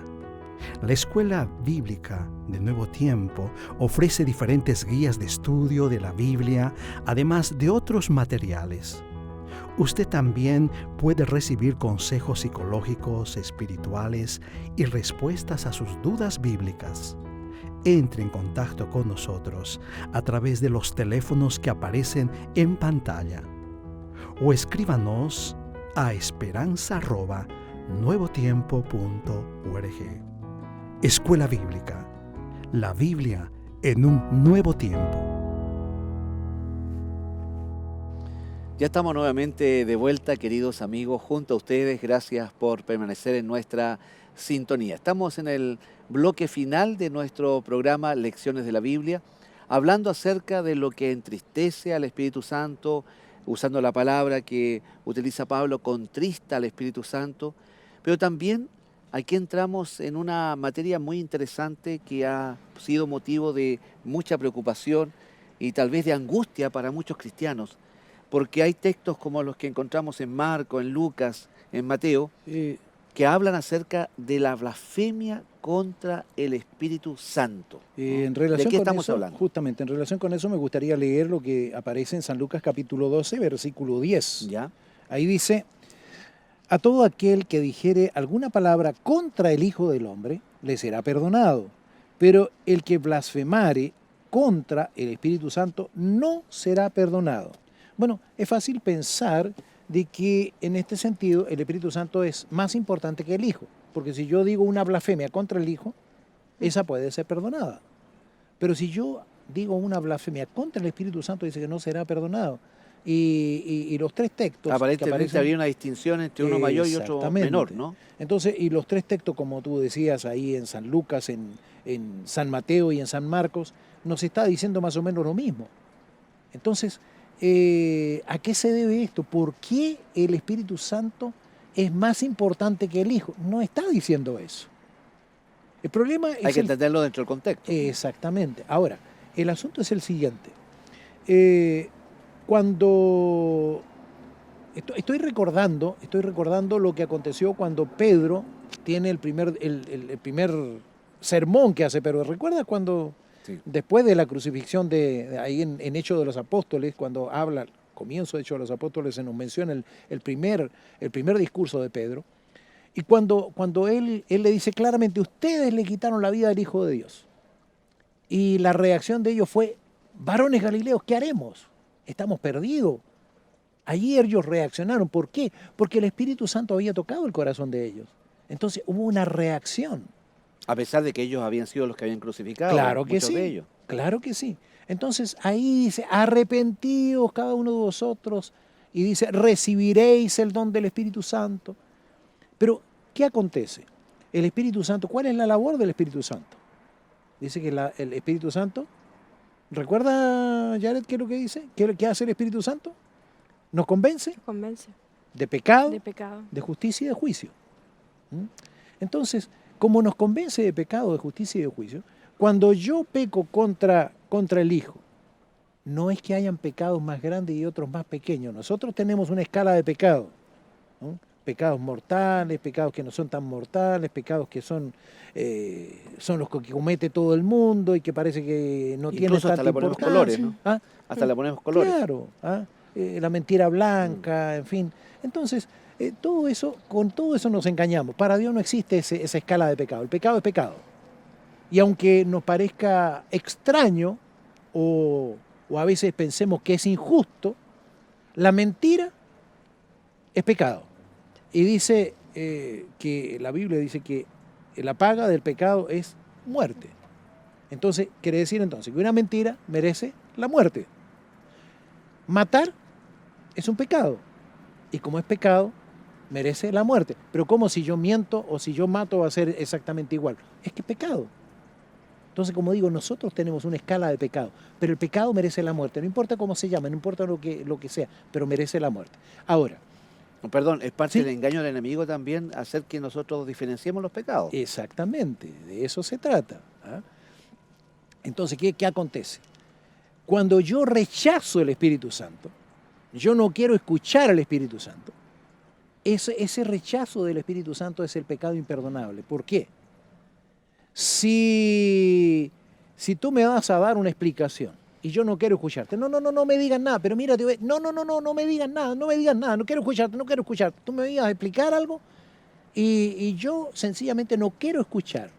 La Escuela Bíblica de Nuevo Tiempo ofrece diferentes guías de estudio de la Biblia, además de otros materiales. Usted también puede recibir consejos psicológicos, espirituales y respuestas a sus dudas bíblicas. Entre en contacto con nosotros a través de los teléfonos que aparecen en pantalla o escríbanos a esperanza@nuevotiempo.org. Escuela Bíblica, la Biblia en un nuevo tiempo. Ya estamos nuevamente de vuelta, queridos amigos, junto a ustedes. Gracias por permanecer en nuestra sintonía. Estamos en el bloque final de nuestro programa Lecciones de la Biblia, hablando acerca de lo que entristece al Espíritu Santo, usando la palabra que utiliza Pablo, contrista al Espíritu Santo, pero también aquí entramos en una materia muy interesante que ha sido motivo de mucha preocupación y tal vez de angustia para muchos cristianos, porque hay textos como los que encontramos en Marcos, en Lucas, en Mateo, que hablan acerca de la blasfemia contra el Espíritu Santo. En relación ¿De qué con estamos eso, hablando? Justamente, en relación con eso me gustaría leer lo que aparece en San Lucas capítulo 12, versículo 10. ¿Ya? Ahí dice, a todo aquel que dijere alguna palabra contra el Hijo del Hombre, le será perdonado, pero el que blasfemare contra el Espíritu Santo no será perdonado. Bueno, es fácil pensar de que en este sentido el Espíritu Santo es más importante que el Hijo, porque si yo digo una blasfemia contra el Hijo, esa puede ser perdonada. Pero si yo digo una blasfemia contra el Espíritu Santo, dice que no será perdonado. Y los tres textos que Aparentemente aparecen, habría una distinción entre uno mayor y otro Exactamente. menor, ¿no? Entonces, y los tres textos, como tú decías ahí en San Lucas, en San Mateo y en San Marcos, nos está diciendo más o menos lo mismo. Entonces, ¿a qué se debe esto? ¿Por qué el Espíritu Santo es más importante que el Hijo? No está diciendo eso. El problema es Hay que entenderlo dentro del contexto. Exactamente. Ahora, el asunto es el siguiente. Cuando Estoy recordando lo que aconteció cuando Pedro tiene el primer sermón que hace. Pero ¿recuerdas cuando, Sí. después de la crucifixión ahí en Hechos de los Apóstoles, cuando habla, comienzo de Hechos de los Apóstoles, se nos menciona el primer discurso de Pedro, y cuando él le dice claramente, ustedes le quitaron la vida al Hijo de Dios. Y la reacción de ellos fue, varones galileos, ¿qué haremos? Estamos perdidos. Allí ellos reaccionaron. ¿Por qué? Porque el Espíritu Santo había tocado el corazón de ellos. Entonces hubo una reacción. A pesar de que ellos habían sido los que habían crucificado, Claro que muchos sí, de ellos. claro que sí. Entonces ahí dice, arrepentíos cada uno de vosotros, y dice, recibiréis el don del Espíritu Santo. Pero, ¿qué acontece? El Espíritu Santo, ¿cuál es la labor del Espíritu Santo? Dice que el Espíritu Santo, ¿recuerda, Jared, qué es lo que dice? ¿Qué hace el Espíritu Santo? Nos convence Convence de pecado, de pecado. de justicia y de juicio. ¿Mm? Entonces, como nos convence de pecado, de justicia y de juicio, cuando yo peco contra el Hijo, no es que hayan pecados más grandes y otros más pequeños. Nosotros tenemos una escala de pecado, ¿no? Pecados mortales, pecados que no son tan mortales, pecados que son los que comete todo el mundo y que parece que no tienen Incluso hasta tanta le ponemos importancia. colores, ¿no? ¿Ah? Hasta le ponemos colores. Claro, la mentira blanca, en fin. Entonces, con todo eso nos engañamos. Para Dios no existe esa escala de pecado. El pecado es pecado. Y aunque nos parezca extraño o a veces pensemos que es injusto, la mentira es pecado. Y dice que la Biblia dice que la paga del pecado es muerte. Entonces, quiere decir entonces que una mentira merece la muerte. Matar es un pecado. Y como es pecado, merece la muerte. Pero ¿cómo si yo miento o si yo mato va a ser exactamente igual? Es que es pecado. Entonces, como digo, nosotros tenemos una escala de pecado, pero el pecado merece la muerte. No importa cómo se llama, no importa lo que sea, pero merece la muerte. Ahora, Perdón, es parte Sí. del engaño del enemigo también hacer que nosotros diferenciemos los pecados. exactamente, de eso se trata. ¿Ah? Entonces, ¿qué acontece? Cuando yo rechazo el Espíritu Santo, yo no quiero escuchar al Espíritu Santo, ese rechazo del Espíritu Santo es el pecado imperdonable. ¿Por qué? Si tú me vas a dar una explicación y yo no quiero escucharte, no me digas nada, pero mira, no me digas nada, no quiero escucharte. Tú me ibas a explicar algo y yo sencillamente no quiero escuchar.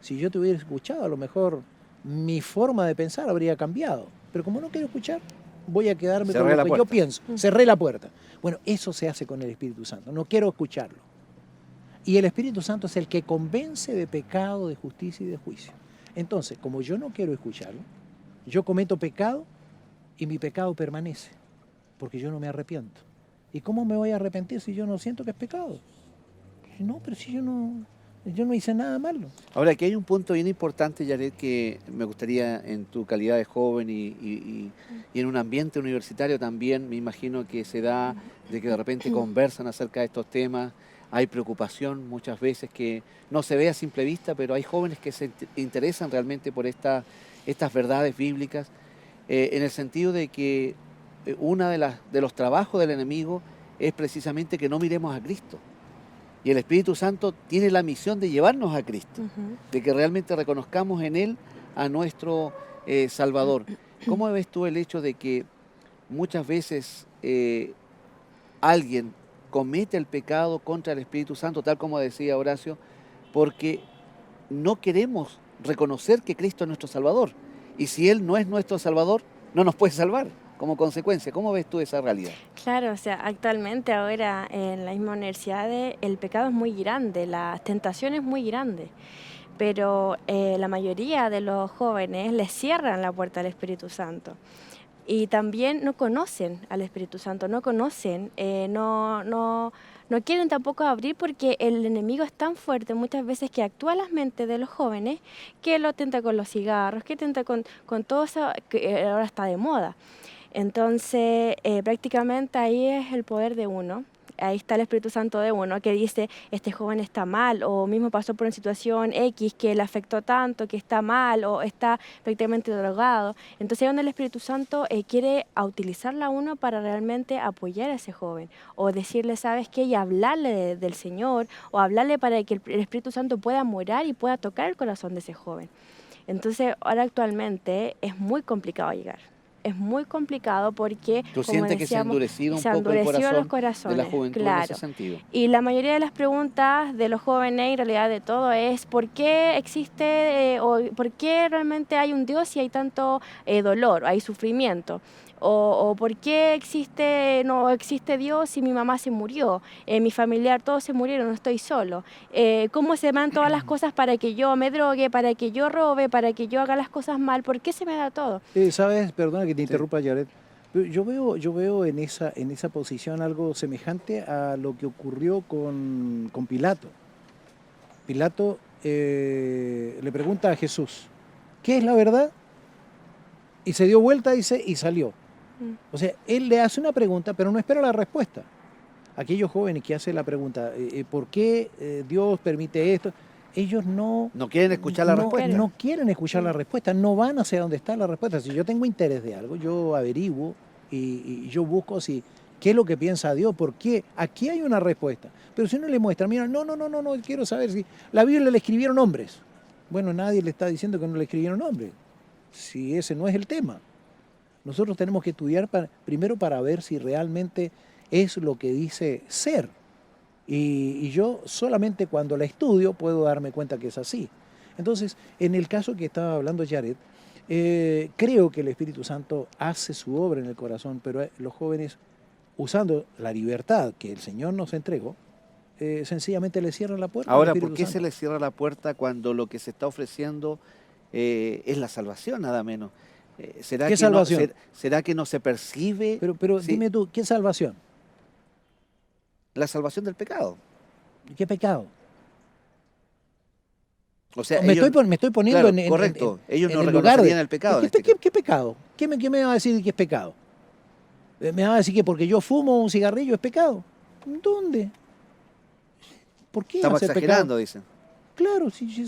Si yo te hubiera escuchado, a lo mejor mi forma de pensar habría cambiado. Pero como no quiero escuchar, voy a quedarme Cerré con la lo que yo puerta. pienso. Cerré la puerta. Bueno, eso se hace con el Espíritu Santo. No quiero escucharlo. Y el Espíritu Santo es el que convence de pecado, de justicia y de juicio. Entonces, como yo no quiero escucharlo, yo cometo pecado y mi pecado permanece, porque yo no me arrepiento. ¿Y cómo me voy a arrepentir si yo no siento que es pecado? No, pero si yo no hice nada malo. Ahora, aquí hay un punto bien importante, Yaret, que me gustaría en tu calidad de joven y en un ambiente universitario también, me imagino que se da de que de repente conversan acerca de estos temas. Hay preocupación muchas veces que no se ve a simple vista, pero hay jóvenes que se interesan realmente por estas verdades bíblicas, en el sentido de que uno de los trabajos del enemigo es precisamente que no miremos a Cristo. Y el Espíritu Santo tiene la misión de llevarnos a Cristo, de que realmente reconozcamos en Él a nuestro Salvador. ¿Cómo ves tú el hecho de que muchas veces alguien comete el pecado contra el Espíritu Santo, tal como decía Horacio, porque no queremos reconocer que Cristo es nuestro Salvador? Y si Él no es nuestro Salvador, no nos puede salvar como consecuencia. ¿Cómo ves tú esa realidad? Claro, o sea, actualmente ahora en la misma universidad el pecado es muy grande, la tentación es muy grande, pero la mayoría de los jóvenes les cierran la puerta al Espíritu Santo. Y también no conocen al Espíritu Santo, no conocen, no quieren tampoco abrir porque el enemigo es tan fuerte muchas veces que actúa en las mentes de los jóvenes, que lo tenta con los cigarros, que tenta con todo eso que ahora está de moda. Entonces, prácticamente ahí es el poder de uno. ahí está el Espíritu Santo de uno que dice, este joven está mal, o mismo pasó por una situación X que le afectó tanto, que está mal, o está prácticamente drogado. Entonces, donde el Espíritu Santo quiere utilizarla a uno para realmente apoyar a ese joven, o decirle, ¿sabes qué? Y hablarle del Señor, o hablarle para que el Espíritu Santo pueda morar y pueda tocar el corazón de ese joven. Entonces, ahora actualmente es muy complicado llegar. Es muy complicado porque, ¿Tú como sientes que se ha decíamos, endurecido un se han poco el endurecido los corazón de la corazones, juventud en claro. ese sentido? Y la mayoría de las preguntas de los jóvenes, en realidad de todo, es ¿por qué existe o por qué realmente hay un Dios si hay tanto dolor, hay sufrimiento? O ¿por qué no existe Dios si mi mamá se murió, mi familiar, todos se murieron, no estoy solo? ¿Cómo se me dan todas las cosas para que yo me drogue, para que yo robe, para que yo haga las cosas mal? ¿Por qué se me da todo? ¿Sabes? Perdona que te Sí. interrumpa, Jared. Pero yo veo en esa posición algo semejante a lo que ocurrió con Pilato. Pilato le pregunta a Jesús, ¿qué es la verdad? Y se dio vuelta, dice, y salió. O sea, él le hace una pregunta, pero no espera la respuesta. Aquellos jóvenes que hacen la pregunta, ¿por qué Dios permite esto? Ellos no quieren escuchar la respuesta. No quieren escuchar la respuesta, no van hacia donde está la respuesta. Si yo tengo interés de algo, yo averiguo y yo busco qué es lo que piensa Dios, por qué. Aquí hay una respuesta. Pero si uno le muestra, mira, no, quiero saber si la Biblia le escribieron hombres. Bueno, nadie le está diciendo que no le escribieron hombres, si ese no es el tema. Nosotros tenemos que estudiar primero para ver si realmente es lo que dice ser. Y yo solamente cuando la estudio puedo darme cuenta que es así. Entonces, en el caso que estaba hablando Jared, creo que el Espíritu Santo hace su obra en el corazón, pero los jóvenes, usando la libertad que el Señor nos entregó, sencillamente le cierran la puerta. Ahora, ¿por qué se le cierra la puerta cuando lo que se está ofreciendo es la salvación, nada menos? ¿Será ¿Qué que salvación? ¿será que no se percibe? Pero Sí, dime tú, ¿qué salvación? la salvación del pecado. ¿Qué pecado? O sea, Me ellos, estoy poniendo claro, correcto, ellos no el lugar reconocerían el pecado en este caso. ¿Qué pecado? ¿Qué me va a decir que es pecado? ¿Me va a decir que porque yo fumo un cigarrillo es pecado? ¿Dónde? ¿Por qué Estamos hacer exagerando, pecado? dicen. Claro, sí.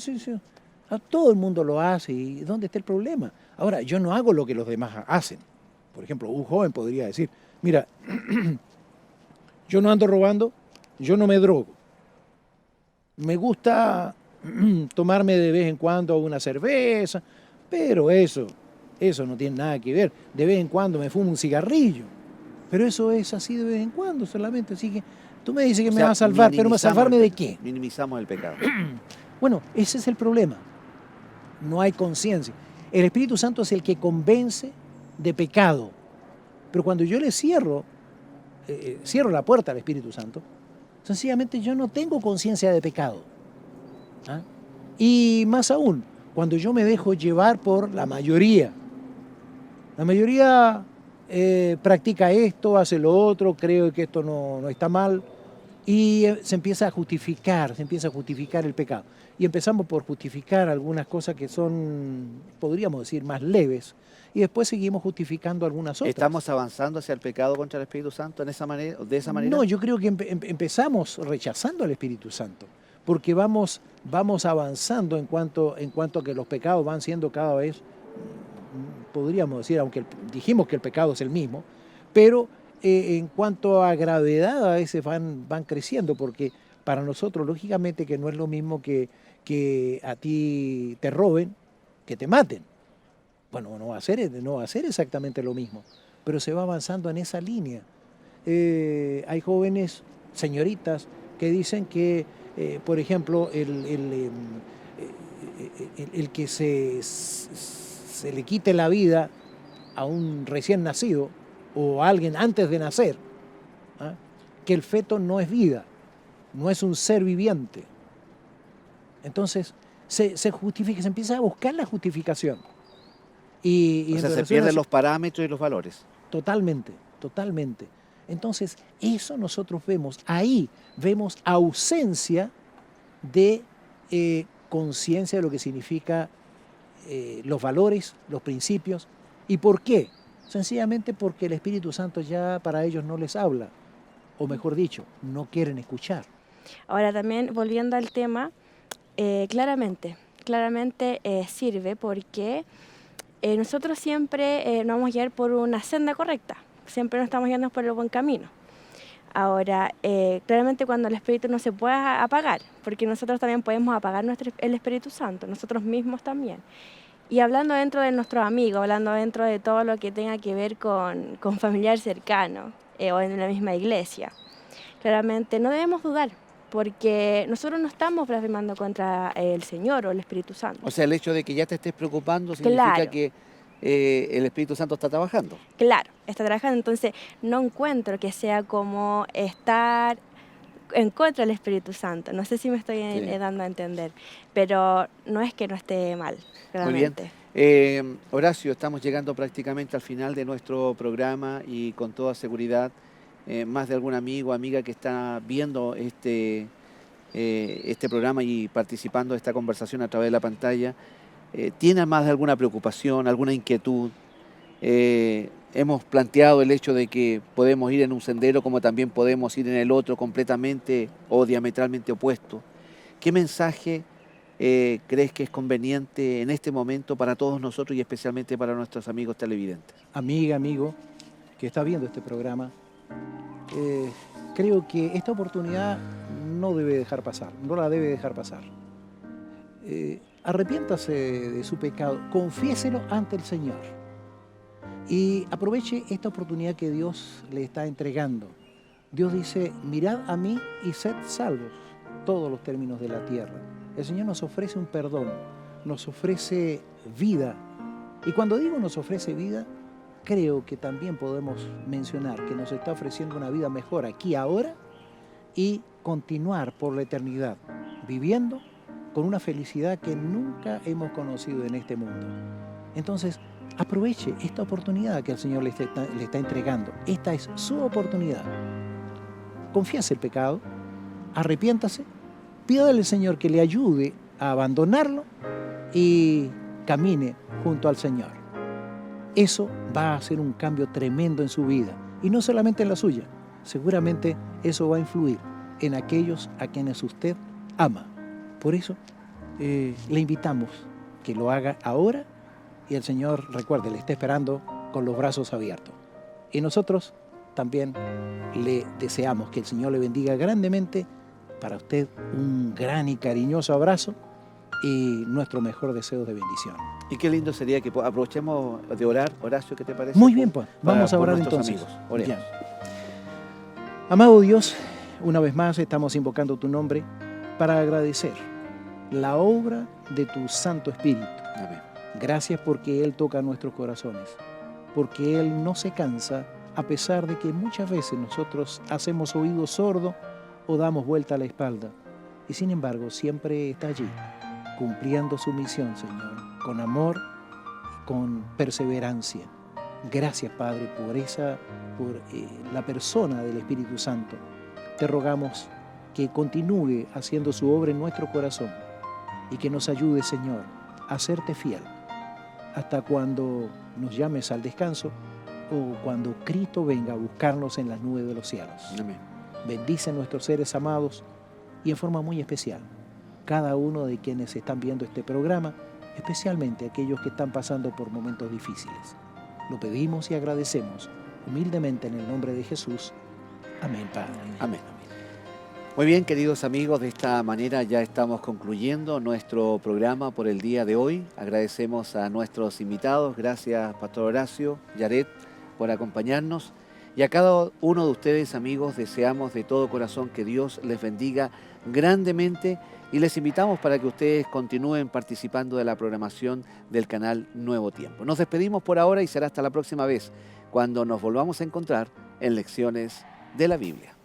Todo el mundo lo hace. ¿Y dónde está el problema? Ahora, yo no hago lo que los demás hacen. Por ejemplo, un joven podría decir, mira, yo no ando robando, yo no me drogo. Me gusta tomarme de vez en cuando una cerveza, pero eso no tiene nada que ver. De vez en cuando me fumo un cigarrillo, pero eso es así de vez en cuando solamente. Así que tú me dices que me vas a salvar, pero ¿me salvarme de qué? Minimizamos el pecado. Bueno, ese es el problema. No hay conciencia. El Espíritu Santo es el que convence de pecado. Pero cuando yo le cierro la puerta al Espíritu Santo, sencillamente yo no tengo conciencia de pecado. ¿Ah? Y más aún, cuando yo me dejo llevar por la mayoría practica esto, hace lo otro, creo que esto no está mal, y se empieza a justificar el pecado. Y empezamos por justificar algunas cosas que son, podríamos decir, más leves, y después seguimos justificando algunas otras. ¿Estamos avanzando hacia el pecado contra el Espíritu Santo de esa manera? No, yo creo que empezamos rechazando al Espíritu Santo, porque vamos avanzando en cuanto a que los pecados van siendo cada vez, podríamos decir, aunque dijimos que el pecado es el mismo, pero en cuanto a gravedad a veces van creciendo, porque para nosotros, lógicamente, que no es lo mismo que a ti te roben, que te maten. Bueno, no va a ser exactamente lo mismo, pero se va avanzando en esa línea. Hay jóvenes, señoritas, que dicen que, por ejemplo, el que se le quite la vida a un recién nacido o a alguien antes de nacer, ¿ah? Que el feto no es vida, no es un ser viviente. Entonces se justifica, se empieza a buscar la justificación. Y o sea, se pierden los parámetros y los valores. Totalmente. Entonces, eso nosotros vemos, ahí vemos ausencia de conciencia de lo que significa los valores, los principios. ¿Y por qué? Sencillamente porque el Espíritu Santo ya para ellos no les habla. o mejor dicho, no quieren escuchar. Ahora también, volviendo al tema, claramente sirve porque nosotros siempre nos vamos a guiar por una senda correcta, siempre nos estamos guiando por el buen camino. Ahora, claramente cuando el Espíritu no se puede apagar, porque nosotros también podemos apagar el Espíritu Santo, nosotros mismos también. Y hablando dentro de nuestros amigos, hablando dentro de todo lo que tenga que ver con familiar cercano o en la misma iglesia, claramente no debemos dudar, porque nosotros no estamos blasfemando contra el Señor o el Espíritu Santo. O sea, el hecho de que ya te estés preocupando significa Claro. que el Espíritu Santo está trabajando. Claro, está trabajando, entonces no encuentro que sea como estar en contra del Espíritu Santo. No sé si me estoy dando a entender, pero no es que no esté mal, realmente. Muy bien. Horacio, estamos llegando prácticamente al final de nuestro programa y con toda seguridad más de algún amigo o amiga que está viendo este programa y participando de esta conversación a través de la pantalla, ¿tiene más de alguna preocupación, alguna inquietud? Hemos planteado el hecho de que podemos ir en un sendero como también podemos ir en el otro completamente o diametralmente opuesto. ¿Qué mensaje crees que es conveniente en este momento para todos nosotros y especialmente para nuestros amigos televidentes? Amiga, amigo, que está viendo este programa, creo que esta oportunidad no debe dejar pasar, no la debe dejar pasar. Arrepiéntase de su pecado, confiéselo ante el Señor y aproveche esta oportunidad que Dios le está entregando. Dios dice, mirad a mí y sed salvos, todos los términos de la tierra. El Señor nos ofrece un perdón, nos ofrece vida. Y cuando digo nos ofrece vida, creo que también podemos mencionar que nos está ofreciendo una vida mejor aquí, ahora, y continuar por la eternidad, viviendo con una felicidad que nunca hemos conocido en este mundo. Entonces, aproveche esta oportunidad que el Señor le está entregando. Esta es su oportunidad. Confiese el pecado, arrepiéntase, pídale al Señor que le ayude a abandonarlo y camine junto al Señor. Eso va a hacer un cambio tremendo en su vida, y no solamente en la suya. Seguramente eso va a influir en aquellos a quienes usted ama. Por eso le invitamos que lo haga ahora, y el Señor, recuerde, le está esperando con los brazos abiertos. Y nosotros también le deseamos que el Señor le bendiga grandemente. Para usted un gran y cariñoso abrazo y nuestro mejor deseo de bendición. Y qué lindo sería que aprovechemos de orar. Horacio, ¿qué te parece? Muy bien, pues vamos a orar entonces. Amigos. Oremos. Ya. Amado Dios, una vez más estamos invocando tu nombre para agradecer la obra de tu Santo Espíritu. Amén. Gracias porque Él toca nuestros corazones, porque Él no se cansa a pesar de que muchas veces nosotros hacemos oído sordo o damos vuelta a la espalda. Y sin embargo, siempre está allí, cumpliendo su misión, Señor, con amor y con perseverancia. Gracias, Padre, por la persona del Espíritu Santo. Te rogamos que continúe haciendo su obra en nuestro corazón y que nos ayude, Señor, a serte fiel hasta cuando nos llames al descanso o cuando Cristo venga a buscarnos en las nubes de los cielos. Amén. Bendice a nuestros seres amados y en forma muy especial cada uno de quienes están viendo este programa, especialmente aquellos que están pasando por momentos difíciles. Lo pedimos y agradecemos humildemente en el nombre de Jesús. Amén, Padre. Amén. Muy bien, queridos amigos, de esta manera ya estamos concluyendo nuestro programa por el día de hoy. Agradecemos a nuestros invitados, gracias Pastor Horacio, Yaret, por acompañarnos. Y a cada uno de ustedes, amigos, deseamos de todo corazón que Dios les bendiga grandemente y les invitamos para que ustedes continúen participando de la programación del canal Nuevo Tiempo. Nos despedimos por ahora y será hasta la próxima vez, cuando nos volvamos a encontrar en Lecciones de la Biblia.